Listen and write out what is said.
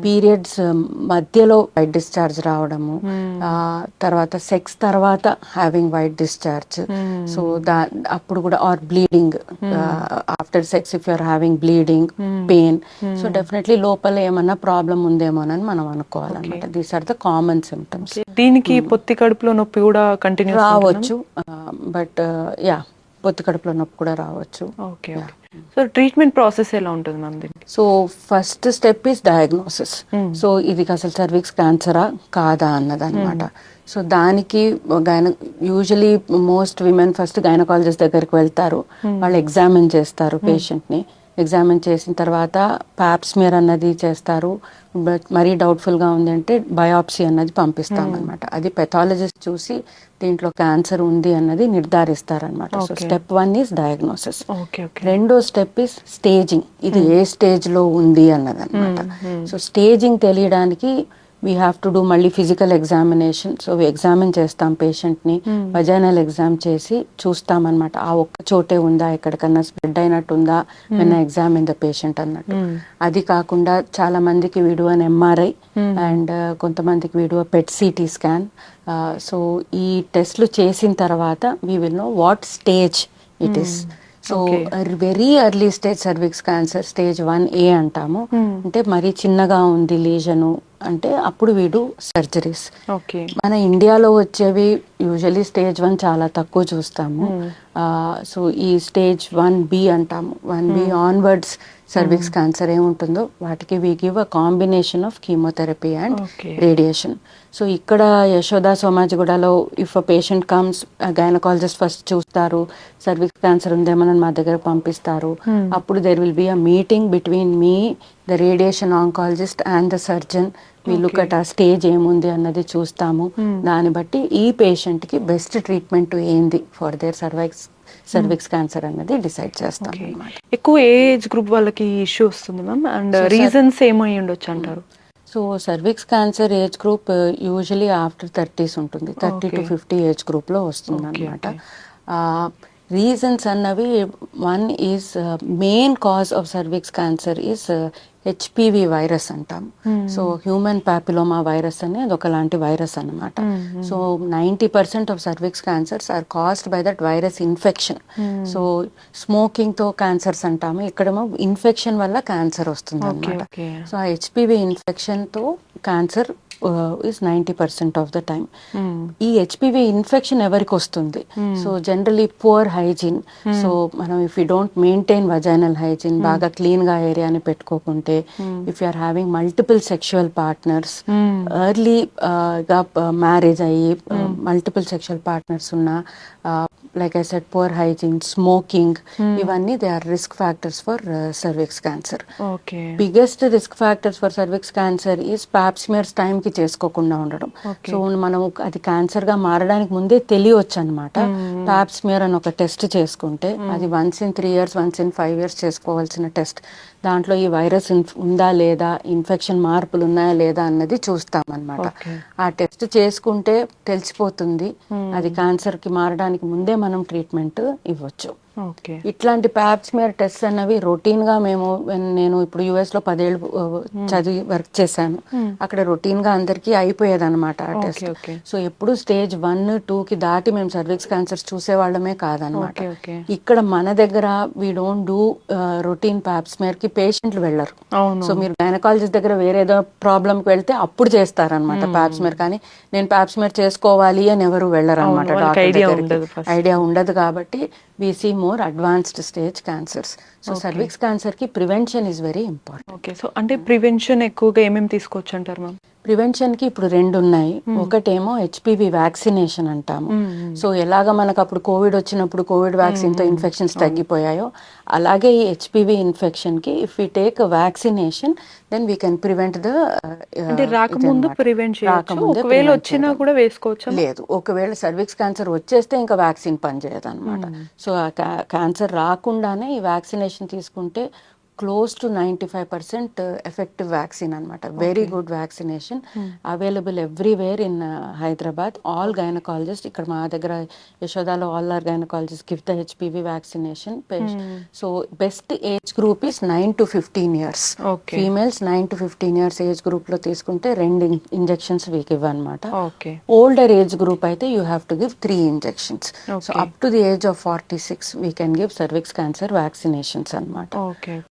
Periods మధ్యలో white discharge రావడము, తర్వాత సెక్స్ తర్వాత హ్యావింగ్ వైట్ డిశ్చార్జ్, సో అప్పుడు కూడా or bleeding after sex if you're having bleeding pain, so definitely లోపల ఏమన్నా ప్రాబ్లం ఉందేమోనని మనం అనుకోవాలన్నమాట. These are the common symptoms. దీనికి పొత్తి కడుపులో నొప్పి కూడా కంటిన్యూ రావచ్చు, బట్ యా పొత్తి కడుపులో నొప్పి కూడా రావచ్చు. ఓకే. సో ట్రీట్మెంట్ ప్రాసెస్ ఎలా ఉంటుంది మ్యామ్ దీనికి? So first step is diagnosis. So ఇది అసలు సర్విక్స్ క్యాన్సరా కాదా అన్నదన్నమాట. సో దానికి usually most women first gynaecologist దగ్గరికి వెళ్తారు, వాళ్ళు ఎగ్జామిన్ చేస్తారు పేషెంట్ని. ఎగ్జామిన్ చేసిన తర్వాత పాప్స్మియర్ అన్నది చేస్తారు, బట్ మరీ డౌట్ఫుల్గా ఉంది అంటే బయాప్సీ అన్నది పంపిస్తామన్నమాట. అది పెథాలజిస్ట్ చూసి దీంట్లో క్యాన్సర్ ఉంది అన్నది నిర్ధారిస్తారనమాట. So step 1 is diagnosis. రెండో స్టెప్ ఈస్ స్టేజింగ్, ఇది ఏ స్టేజ్లో ఉంది అన్నది అనమాట. సో స్టేజింగ్ తెలియడానికి వీ హ్యావ్ టు డూ మళ్ళీ ఫిజికల్ ఎగ్జామినేషన్. సో ఎగ్జామిన్ చేస్తాం పేషెంట్ని, వజైనల్ ఎగ్జామ్ చేసి చూస్తామన్నమాట. ఆ ఒక్క చోటే ఉందా, ఎక్కడికన్నా స్ప్రెడ్ అయినట్టు ఉందా, వెన్ ఎగ్జామిన్ ద పేషెంట్ అన్నట్టు. అది కాకుండా చాలా మందికి వీడియో అని ఎంఆర్ఐ అండ్ కొంతమందికి video PET CT scan. So ఈ టెస్ట్లు చేసిన తర్వాత we will know what stage it is. So very early stage cervix cancer stage 1A అంటాము. అంటే మరీ చిన్నగా ఉంది లీజను అంటే అప్పుడు వీడు సర్జరీస్. మన ఇండియాలో వచ్చేవి యూజువలీ స్టేజ్ 1 చాలా తక్కువ చూస్తాము. సో ఈ స్టేజ్ 1B అంటాము. 1B ఆన్వర్డ్స్ సర్విక్స్ క్యాన్సర్ ఏముంటుందో వాటికి we give a combination of chemotherapy and radiation. So ఇక్కడ యశోదా సోమాజిగూడలో if a patient comes, gynaecologist first చూస్తారు, సర్విక్స్ క్యాన్సర్ ఉందేమని మా దగ్గర పంపిస్తారు. అప్పుడు there will be a meeting between me, the radiation oncologist and the surgeon. We look at ఆ stage ఏముంది అన్నది చూస్తాము. దాన్ని బట్టి ఈ పేషెంట్కి బెస్ట్ ట్రీట్మెంట్ ఏంది ఫర్ దేర్ సర్విక్స్ క్యాన్సర్ అన్నది డిసైడ్ చేస్తాం. ఎక్కువ ఏజ్ గ్రూప్ వాళ్ళకి ఇష్యూ వస్తుంది మ్యామ్, అండ్ రీజన్స్ ఏమై ఉండొచ్చు అంటారు? So cervix cancer age group usually after 30s ఉంటుంది, 30 to 50 ఏజ్ గ్రూప్లో వస్తుంది అనమాట. రీజన్స్ అన్నవి, 1 is main cause of cervix cancer is HPV virus అంటాం. సో హ్యూమన్ పాపిలోమా వైరస్ అనేది ఒకలాంటి వైరస్ అన్నమాట. So 90% of cervix cancers are caused by that virus infection. So smoking తో క్యాన్సర్స్ అంటాము, ఇక్కడేమో ఇన్ఫెక్షన్ వల్ల క్యాన్సర్ వస్తుంది అనమాట. సో ఆ హెచ్పివి ఇన్ఫెక్షన్ తో cancer is 90% of the time. ఈ హెచ్పివి ఇన్ఫెక్షన్ ఎవరికి వస్తుంది? So generally poor hygiene. So మనం if you don't maintain vaginal hygiene, బాగా క్లీన్ గా ఏరియాని పెట్టుకోకుంటే, if you are having multiple sexual partners, early గా మ్యారేజ్ అయ్యి మల్టిపుల్ సెక్షువల్ పార్ట్నర్స్ ఉన్న, like I said poor hygiene, smoking, ఇవన్నీ they are risk factors for cervix cancer. Biggest risk factors for cervix cancer is pap smears time కి చేసుకోకుండా ఉండడం. So మనం అది cancer గా మారడానికి ముందే తెలియవచ్చు అనమాట. పాప్స్మియర్ అని ఒక టెస్ట్ చేసుకుంటే, అది once in 3 years, once in 5 years చేసుకోవాల్సిన టెస్ట్. దాంట్లో ఈ వైరస్ ఉందా లేదా, ఇన్ఫెక్షన్ మార్పులు ఉన్నాయా లేదా అన్నది చూస్తామన్నమాట. ఆ టెస్ట్ చేసుకుంటే తెలిసిపోతుంది. అది క్యాన్సర్ కి మారడానికి ముందే మనం ట్రీట్మెంట్ ఇవ్వచ్చు. ఇట్లాంటి పాప్స్మియర్ టెస్ట్ అన్నవి రొటీన్ గా నేను ఇప్పుడు US లో 10 ఏళ్ళు చదివి వర్క్ చేశాను. అక్కడ రొటీన్ గా అందరికీ అయిపోయేది అనమాట ఆ టెస్ట్. సో ఎప్పుడు స్టేజ్ 1, 2 కి దాటి మేము సర్విక్స్ క్యాన్సర్స్ చూసేవాళ్ళమే కాదనమాట. ఇక్కడ మన దగ్గర we don't do routine Pap smear కి పేషెంట్లు వెళ్ళరు. సో మీరు గైనకాలజిస్ట్ దగ్గర వేరేదో ప్రాబ్లం కి వెళ్తే అప్పుడు చేస్తారనమాట పాప్స్మియర్. కానీ నేను పాప్స్మియర్ చేసుకోవాలి అని ఎవరు వెళ్ళరు అనమాట. డాక్టర్ ఐడియా ఉండదు కాబట్టి we see more advanced stage cancers. So cervix cancer ki prevention is very important. Okay, so అంటే ప్రివెన్షన్ ఎక్కువగా ఏమేమి తీసుకోవచ్చు అంటారు మ్యామ్? ప్రివెన్షన్ కి ఇప్పుడు 2 ఉన్నాయి. ఒకటేమో హెచ్పివి వ్యాక్సినేషన్ అంటాము. సో ఎలాగ మనకు అప్పుడు కోవిడ్ వచ్చినప్పుడు కోవిడ్ వ్యాక్సిన్ తో ఇన్ఫెక్షన్స్ తగ్గిపోయాయో, అలాగే ఈ హెచ్పివి ఇన్ఫెక్షన్ కి if we take vaccination then we can prevent the, అంటే రాకముందు ప్రివెంట్ చేయొచ్చు, ఒకవేళ వచ్చినా కూడా వేసుకోవచ్చు? లేదు, ఒకవేళ సర్విక్స్ క్యాన్సర్ వచ్చేస్తే ఇంకా వ్యాక్సిన్ పనిచేయదు అనమాట. సో క్యాన్సర్ రాకుండానే ఈ వ్యాక్సినేషన్ తీసుకుంటే క్లోజ్ టు 95% ఎఫెక్టివ్ వ్యాక్సిన్ అనమాట. Very good vaccination, available everywhere in Hyderabad. All gynaecologist ఇక్కడ మా దగ్గర యశోదాలో all our gynaecologist give the HPV vaccination. So best age group is 9 to 15 years. Females 9 to 15 years age group లో తీసుకుంటే 2 injections week ఇవ్వనమాట. Older age group అయితే you have to give 3 injections. So up to the age of 46 we can give cervix cancer vaccinations అనమాట.